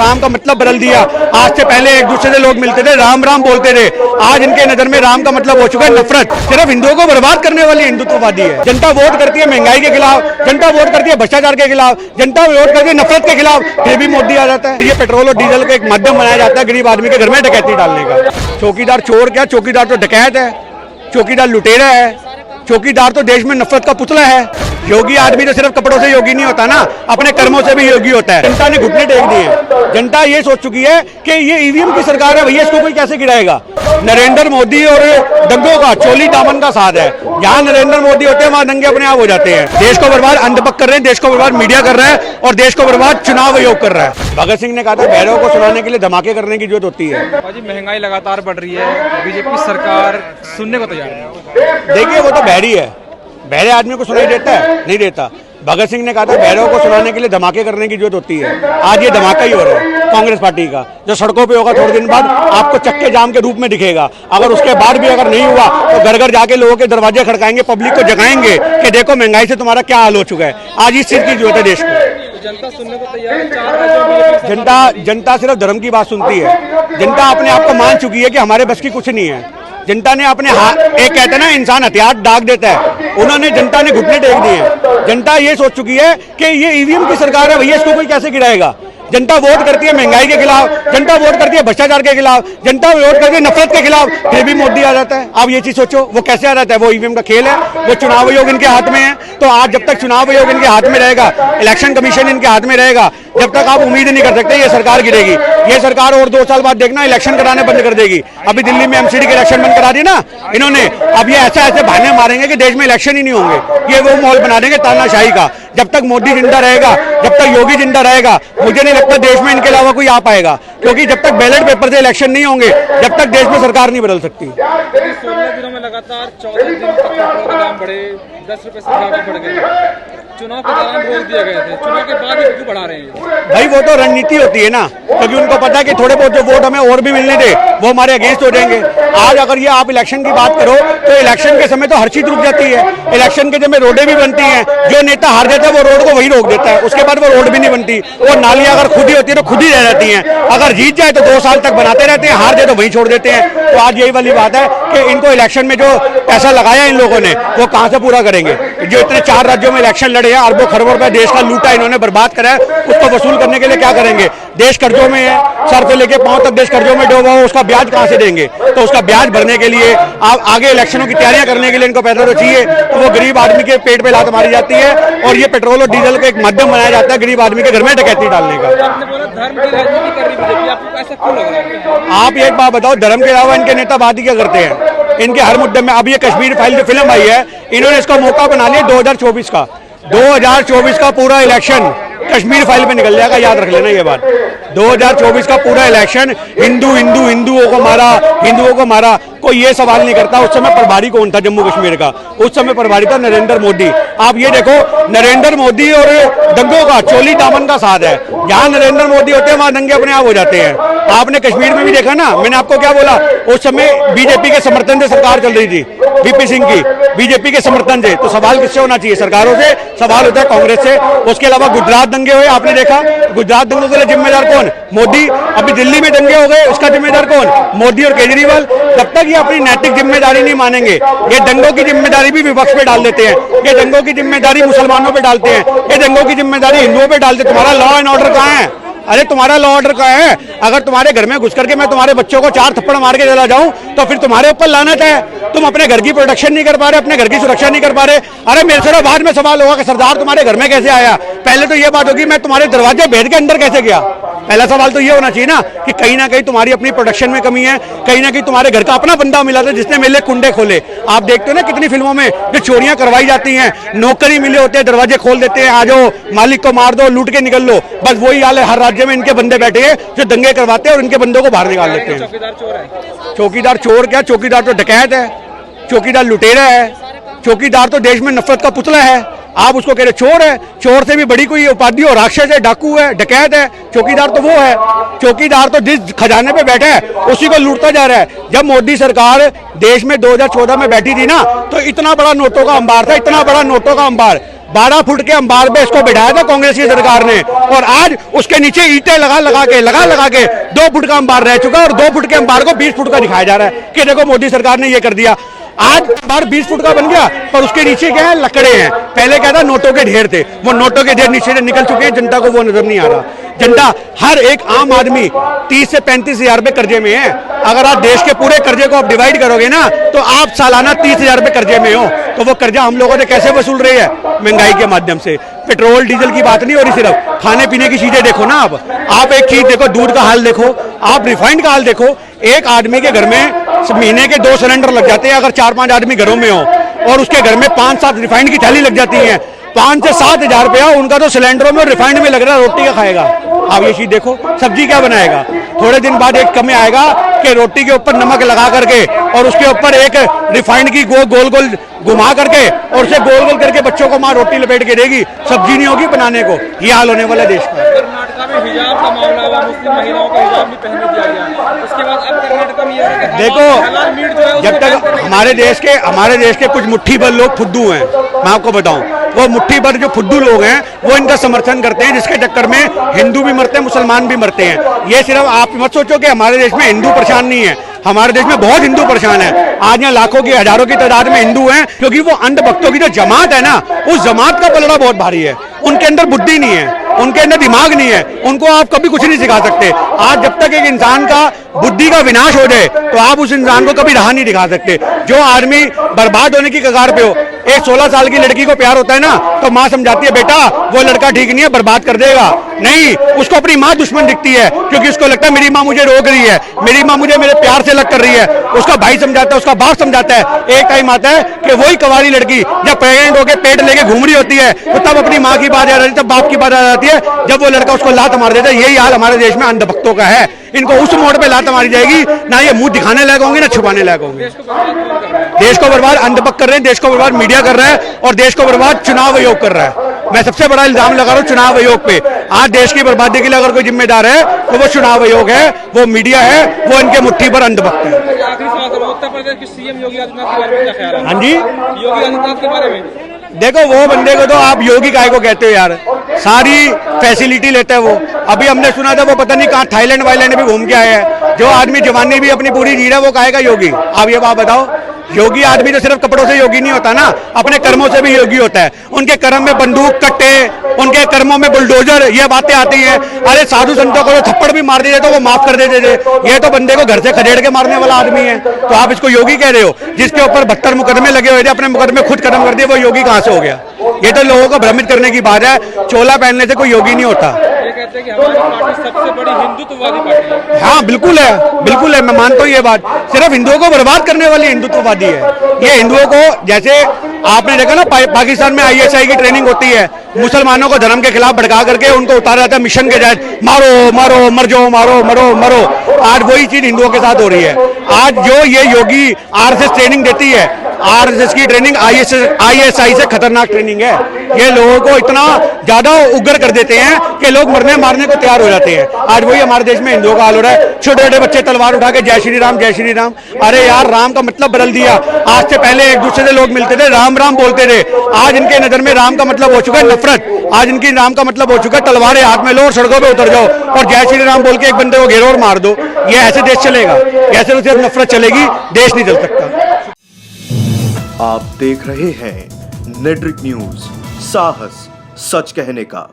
राम का मतलब बदल दिया। आज से पहले एक दूसरे से लोग मिलते थे, राम राम बोलते थे। आज इनके नजर में राम का मतलब हो चुका है नफरत। सिर्फ हिंदुओं को बर्बाद करने वाली हिंदुत्ववादी है। जनता वोट करती है महंगाई के खिलाफ, जनता वोट करती है भ्रष्टाचार के खिलाफ, जनता वोट करती है नफरत के खिलाफ, फिर भी मोदी आ जाता है। ये पेट्रोल और डीजल का एक माध्यम बनाया जाता है गरीब आदमी के घर में डकैती डालने का। चौकीदार चोर क्या, चौकीदार तो डकैत है, चौकीदार लुटेरा है, चौकीदार तो देश में नफरत का पुतला है। योगी आदमी तो सिर्फ कपड़ों से योगी नहीं होता ना, अपने कर्मों से भी योगी होता है। जनता ने घुटने टेक दिए। जनता ये सोच चुकी है कि ये ईवीएम की सरकार है, भैया इसको कोई कैसे गिराएगा। नरेंद्र मोदी और दंगों का चोली दामन का साथ है। जहां नरेंद्र मोदी होते हैं वहां दंगे अपने आप हो जाते हैं। देश को बर्बाद अंधभक्त कर रहे हैं, देश को बर्बाद मीडिया कर रहा है और देश को बर्बाद चुनाव आयोग कर रहा है। भगत सिंह ने कहा था भैरव को सुनाने के लिए धमाके करने की जरूरत होती है। महंगाई लगातार बढ़ रही है, बीजेपी सरकार सुनने को तैयार है। देखिए वो तो बहरी है, बहरे आदमी को सुनाई देता है? नहीं देता। भगत सिंह ने कहा था भैरव को सुनाने के लिए धमाके करने की जरूरत होती है। आज ये धमाका ही हो रहा है कांग्रेस पार्टी का, जो सड़कों पे होगा थोड़े दिन बाद आपको चक्के जाम के रूप में दिखेगा। अगर उसके बाद भी अगर नहीं हुआ तो घर घर जाके लोगों के दरवाजे खड़काएंगे, पब्लिक को जगाएंगे कि देखो महंगाई से तुम्हारा क्या हाल हो चुका है। आज इस चीज की जरूरत है देश को। जनता सुनने को तैयार है। 4 राज्यों में जनता सिर्फ धर्म की बात सुनती है। जनता अपने आप को मान चुकी है कि हमारे बस की कुछ नहीं है। जनता ने अपने हाथ, एक कहते हैं ना इंसान हथियार दाग देता है, उन्होंने जनता ने घुटने टेक दिए। जनता ये सोच चुकी है कि ये ईवीएम की सरकार है, भैया इसको कोई कैसे गिराएगा। जनता वोट करती है महंगाई के खिलाफ, जनता वोट करती है भ्रष्टाचार के खिलाफ, जनता वोट करती है नफरत के खिलाफ, फिर भी मोदी आ जाता है। आप ये चीज सोचो वो कैसे आ जाता है। वो ईवीएम का खेल है, वो चुनाव आयोग इनके हाथ में है। तो आज जब तक चुनाव आयोग इनके हाथ में रहेगा, इलेक्शन कमीशन इनके हाथ में रहेगा, जब तक आप उम्मीद नहीं कर सकते ये सरकार गिरेगी। ये सरकार और 2 साल बाद देखना इलेक्शन कराने बंद कर देगी। अभी दिल्ली में एमसीडी के इलेक्शन बंद करा दिए ना इन्होंने। अब ये ऐसे बहाने मारेंगे कि देश में इलेक्शन ही नहीं होंगे। ये वो माहौल बना देंगे तानाशाही का। जब तक मोदी जिंदा रहेगा, जब तक योगी जिंदा रहेगा, मुझे नहीं लगता देश में इनके अलावा कोई आ पाएगा। क्योंकि जब तक बैलेट पेपर से इलेक्शन नहीं होंगे, जब तक देश में सरकार नहीं बदल सकती। 16 दिनों में लगातार 14 दिन तक पेट्रोल के दाम बढ़े, 10 रुपए से ज्यादा बढ़ गए। चुनाव के दौरान रोक दिए गए थे, चुनाव के बाद क्यों बढ़ा रहे हैं? भाई वो तो रणनीति होती है ना, क्योंकि उनको पता है कि थोड़े बहुत जो वोट हमें और भी मिलने थे वो हमारे अगेंस्ट हो जाएंगे। आज अगर ये आप इलेक्शन की बात करो तो इलेक्शन के समय तो हर चीज रुक जाती है। इलेक्शन के समय रोडें भी बनती हैं, जो नेता हार जाता है वो रोड को वही रोक देता है, उसके बाद वो रोड भी नहीं बनती। वो नालियां अगर खुद ही होती है तो खुद ही रह जाती हैं। अगर जीत जाए तो 2 साल तक बनाते रहते हैं, हार जाए तो वही छोड़ देते हैं। तो आज यही वाली बात है कि इनको इलेक्शन में जो पैसा लगाया इन लोगों ने वो कहां से पूरा करेंगे। जो इतने 4 राज्यों में इलेक्शन लड़े हैं, अरबों खरबों रुपए देश का लूटा इन्होंने, बर्बाद करा है, उसको वसूल करने के लिए क्या करेंगे। देश कर्जों में है, सर से लेके पांव तक देश कर्जों में डूबा हो, उसका ब्याज कहां से देंगे। तो उसका ब्याज भरने के लिए आगे इलेक्शनों की तैयारियां करने के लिए इनको पैसा तो चाहिए। तो वो गरीब आदमी के पेट पे लात मारी जाती है और ये पेट्रोल और डीजल का एक माध्यम बनाया जाता है गरीब आदमी के घर में डकैती डालने का। आपने बोला धर्म की राजनीति कर रही बीजेपी, आपको ऐसा क्यों लग रहा है? आप एक बात बताओ, धर्म के अलावा इनके नेता बात ही क्या करते हैं। इनके हर मुद्दे में, अब ये कश्मीर फाइल जो फिल्म आई है, इन्होंने इसका मौका बना लिया 2024 का। 2024 का पूरा इलेक्शन कश्मीर फाइल पे निकल जाएगा, याद रख लेना ये बात। 2024 का पूरा इलेक्शन हिंदुओं को मारा, हिंदुओं को मारा, कोई ये सवाल नहीं करता। उस समय प्रभारी कौन था जम्मू कश्मीर का? उस समय प्रभारी था नरेंद्र मोदी। आप ये देखो, नरेंद्र मोदी और दंगों का चोली दामन का साथ है। जहां नरेंद्र मोदी होते हैं वहां दंगे अपने आप हो जाते हैं। आपने कश्मीर में भी देखा ना, मैंने आपको क्या बोला, उस समय बीजेपी के समर्थन से सरकार चल रही थी, वीपी सिंह की, बीजेपी के समर्थन से। तो सवाल किससे होना चाहिए? सरकारों से। सवाल होता है कांग्रेस से। उसके अलावा गुजरात दंगे हुए, आपने देखा, गुजरात दंगों के लिए जिम्मेदार कौन? मोदी। अभी दिल्ली में दंगे हो गए, उसका जिम्मेदार कौन? मोदी और केजरीवाल। जब तक ये अपनी नैतिक जिम्मेदारी नहीं मानेंगे, ये दंगों की जिम्मेदारी भी विपक्ष पे डाल देते हैं, ये दंगों की जिम्मेदारी मुसलमानों पे डालते हैं, ये दंगों की जिम्मेदारी हिंदुओं पे डालते हैं। तुम्हारा लॉ एंड ऑर्डर कहाँ है? अरे तुम्हारा लॉ ऑर्डर कहाँ है? अगर तुम्हारे घर में घुस करके मैं तुम्हारे बच्चों को 4 थप्पड़ मार के चला जाऊं तो फिर तुम्हारे ऊपर लानत है। तुम अपने घर की प्रोटेक्शन नहीं कर पा रहे, अपने घर की सुरक्षा नहीं कर पा रहे। अरे मेरे से बाद में सवाल होगा कि सरदार तुम्हारे घर में कैसे आया। पहले तो ये बात होगी मैं तुम्हारे दरवाजे भेद के अंदर कैसे गया। पहला सवाल तो ये होना चाहिए ना कि कहीं ना कहीं तुम्हारी अपनी प्रोडक्शन में कमी है, कहीं ना कहीं तुम्हारे घर का अपना बंदा मिला था जिसने मेरे लिए कुंडे खोले। आप देखते हो ना कितनी फिल्मों में जो चोरियां करवाई जाती हैं, नौकरी मिले होते हैं, दरवाजे खोल देते हैं, आ जाओ मालिक को मार दो, लूट के निकल लो। बस वही हाल है, हर राज्य में इनके बंदे बैठे हैं जो दंगे करवाते हैं और इनके बंदों को बाहर निकाल देते हैं। चौकीदार चोर है। चौकीदार चोर क्या, चौकीदार तो डकैत है, चौकीदार लुटेरा है, चौकीदार तो देश में नफरत का पुतला है। आप उसको कह रहे चोर है, चोर से भी बड़ी कोई उपाधि हो, राक्षस है, डाकू है, डकैत है। चौकीदार तो वो है, चौकीदार तो जिस खजाने पे बैठा है उसी को लूटता जा रहा है। जब मोदी सरकार देश में 2014 में बैठी थी ना, तो इतना बड़ा नोटों का अंबार था, इतना बड़ा नोटों का अंबार। 12 फुट के अंबार पे इसको बिठाया था कांग्रेस की सरकार ने, और आज उसके नीचे ईंटें लगा के 2 फुट का अंबार रह चुका है, और 2 फुट के अंबार को 20 फुट का दिखाया जा रहा है कि देखो मोदी सरकार ने ये कर दिया। आज अंबार 20 फुट का बन गया, पर उसके नीचे क्या है, लकड़े हैं। पहले क्या था, नोटों के ढेर थे, वो नोटों के ढेर नीचे से निकल चुके हैं, जनता को वो नजर नहीं आ रहा। जनता, हर एक आम आदमी 30 से 35 हजार रुपए कर्जे में है। अगर आप देश के पूरे कर्जे को आप डिवाइड करोगे ना, तो आप सालाना 30 हजार रुपए कर्जे में हो। तो वो कर्जा हम लोगों ने कैसे वसूल रही है? महंगाई के माध्यम से। पेट्रोल डीजल की बात नहीं हो रही, सिर्फ खाने पीने की चीजें देखो ना आप एक चीज देखो, दूध का हाल देखो, आप रिफाइंड का हाल देखो। एक आदमी के घर में महीने के 2 सिलेंडर लग जाते हैं, अगर 4-5 आदमी घरों में हो, और उसके घर में 5-7 रिफाइंड की थैली लग जाती है। 5 से 7 हजार रुपया उनका तो सिलेंडरों में और रिफाइंड में लग रहा है, रोटी का खाएगा। आप ये चीज देखो, सब्जी क्या बनाएगा? थोड़े दिन बाद एक कमी आएगा कि रोटी के ऊपर नमक लगा करके और उसके ऊपर एक रिफाइंड की गोल गोल घुमा करके और उसे गोल गोल करके बच्चों को मां रोटी लपेट के देगी, सब्जी नहीं होगी बनाने को। ये हाल होने वाला देश का। कर्नाटका में हिजाब का मामला हुआ, मुस्लिम महिलाओं को हिजाब नहीं पहनने दिया गया, उसके बाद अब कर्नाटका में ये है कि हलाल मीट जो है जब तक हमारे देश के कुछ मुट्ठी भर लोग फुद्दू हैं, मैं आपको बताऊं, वो मुट्ठी भर जो फुद्दू लोग हैं वो इनका समर्थन करते हैं, जिसके चक्कर में हिंदू भी मरते हैं, मुसलमान भी मरते हैं। ये सिर्फ आप मत सोचो कि हमारे देश में हिंदू परेशान नहीं है, हमारे देश में बहुत हिंदू परेशान है। आज यहाँ लाखों की, हजारों की तादाद में हिंदू हैं, क्योंकि वो अंधभक्तों की जो जमात है ना, उस जमात का पलड़ा बहुत भारी है। उनके अंदर बुद्धि नहीं है, उनके अंदर दिमाग नहीं है, उनको आप कभी कुछ नहीं सिखा सकते। आज जब तक एक इंसान का बुद्धि का विनाश हो जाए, तो आप उस इंसान को कभी राह नहीं दिखा सकते। जो आदमी बर्बाद होने की कगार पे हो, एक 16 साल की लड़की को प्यार होता है ना, तो माँ समझाती है, बेटा वो लड़का ठीक नहीं है, बर्बाद कर देगा। नहीं, उसको अपनी माँ दुश्मन दिखती है, क्योंकि उसको लगता है मेरी माँ मुझे रोक रही है, मेरी माँ मुझे मेरे प्यार से अलग कर रही है। उसका भाई समझाता है, उसका बाप समझाता है। एक टाइम आता है कि वही कवारी लड़की जब प्रेग्नेंट होकर पेट लेके घूम रही होती है, तो तब अपनी माँ की बात आ जाती है, तब बाप की बात आ जाती है, जब वो लड़का उसको लात मार देता है। यही हाल हमारे देश में अंधभक्तों का है। इनको उस मोड़ पे लात मारी जाएगी, ना ये मुंह दिखाने लायक होंगे, ना छुपाने लायक होंगे। देश को बर्बाद अंधभक्त कर रहे हैं, देश को बर्बाद मीडिया कर रहा है, और देश को बर्बाद चुनाव आयोग कर रहा है। मैं सबसे बड़ा इल्जाम लगा रहा हूं चुनाव आयोग पे। आज देश की बर्बादी के लिए अगर कोई जिम्मेदार है, तो वो चुनाव आयोग है, वो मीडिया है, वो इनके मुट्ठी पर अंधभक्त है। आखिरी सवाल करूं, उत्तर प्रदेश के सीएम योगी आदित्यनाथ के बारे में क्या ख्याल है? हाँ जी, योगी आदित्यनाथ के बारे में देखो, वो बंदे को तो आप योगी काय को कहते हो यार, सारी फैसिलिटी लेता है वो। अभी हमने सुना था वो पता नहीं कहाँ थाईलैंड वाईलैंड भी घूम के आया है। जो आदमी जवानी भी अपनी पूरी जी रहा है, वो काहेगा योगी? आप ये बात बताओ। योगी आदमी तो सिर्फ कपड़ों से योगी नहीं होता ना, अपने कर्मों से भी योगी होता है। उनके कर्म में बंदूक, कट्टे, उनके कर्मों में बुलडोजर, ये बातें आती हैं। अरे साधु संतों को तो थप्पड़ भी मार दिए तो वो माफ कर देते थे, ये तो बंदे को घर से खदेड़ के मारने वाला आदमी है। तो आप इसको योगी कह रहे हो? जिसके ऊपर 72 मुकदमे लगे हुए थे, अपने मुकदमे खुद खत्म कर दिए, वो योगी कहां से हो गया? ये तो लोगों को भ्रमित करने की बात है। चोला पहनने से कोई योगी नहीं होता। ये कहते हैं कि हमारी पार्टी सबसे बड़ी हिंदुत्ववादी पार्टी है। हाँ बिल्कुल है, बिल्कुल है, मैं मानता हूँ ये बात। सिर्फ हिंदुओं को बर्बाद करने वाली हिंदुत्ववादी है ये। हिंदुओं को, जैसे आपने देखा ना पाकिस्तान में ISI की ट्रेनिंग होती है, मुसलमानों को धर्म के खिलाफ भड़का करके उनको उतारा जाता है मिशन के तहत, मारो मारो मर जाओ, मारो मरो मरो। आज वही चीज हिंदुओं के साथ हो रही है। आज जो ये योगी RSS ट्रेनिंग देती है, RSS की ट्रेनिंग ISI से खतरनाक ट्रेनिंग है। ये लोगों को इतना ज्यादा उग्र कर देते हैं कि लोग मरने मारने को तैयार हो जाते हैं। आज वही हमारे देश में हिंदुओं का हाल हो रहा है। छोटे छोटे बच्चे तलवार उठा के जय श्री राम, जय श्री राम। अरे यार, राम का मतलब बदल दिया। आज से पहले एक दूसरे से लोग मिलते थे, राम राम बोलते थे। आज इनके नजर में राम का मतलब हो चुका है नफरत। आज इनकी राम का मतलब हो चुका है तलवारें हाथ में लो और सड़कों पे उतर जाओ और जय श्री राम बोल के एक बंदे को घेरो और मार दो। ये ऐसे देश चलेगा? ऐसे तो सिर्फ नफरत चलेगी, देश नहीं चल सकता। आप देख रहे हैं नेट्रिक न्यूज, साहस सच कहने का।